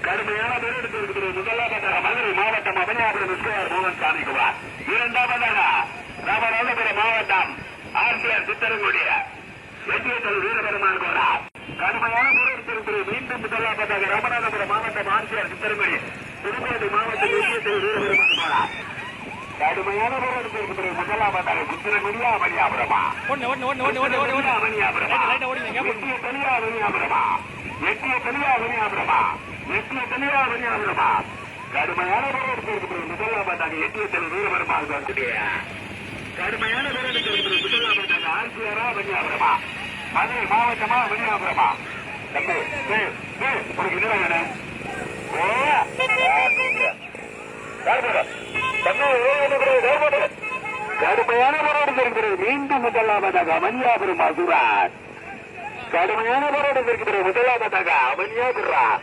கடுமையான பேரெடுத்து இருக்கிறது. முதலாவதாக மதுரை மாவட்டம் அபனியாபுரம் விஸ்வநாத் மோகன் சாமிக்குமார். இரண்டாவதாக ராமநாதபுரம் மாவட்டம் ஆர்சிஆர் சித்தரங்குடிய வெற்றியத்தல் வீரபெருமான் கோரா. கடுமையான பேரெடுத்திருக்கிறது. மீண்டும் முதலாவதாக ராமநாதபுரம் மாவட்டம் ஆர்சிஆர் சித்தரங்குடி புதுக்கோட்டை மாவட்டம் வெற்றியத்தல் வீரபெருமான் கோரா. கடுமையான பேரெடுத்திருக்கிறது. முதலாவதாக சித்தரங்குடியா அபனியாபுரமா அபனியாபுரமா வெற்றிய தெளிவா அபனியாபுரமா வெற்றிய தெளிவா அபனியாபுரமா வெற்றிய தெளிவா அபனியாபுரமா. கடுமையான பேரெடுத்திருக்கிறது. முதலாவதாக எட்டியத்தல் வீரபெருமான் கோரா. கடுமையான பேரெடுத்திருக்கிறது. முதலாவதாக ஆர்சிஆரா அபனியாபுரமா மதுரை மாவட்டமா அபனியாபுரமா. உனக்கு என்ன வேணும்? கடுமையான போராட்டம் இருக்கிறது. மீண்டும் முதலாவதாக அமனியாபுரம் அசுரார். கடுமையான போராட்டம் இருக்கிறது. முதலாவதாக அமனியாபுரம்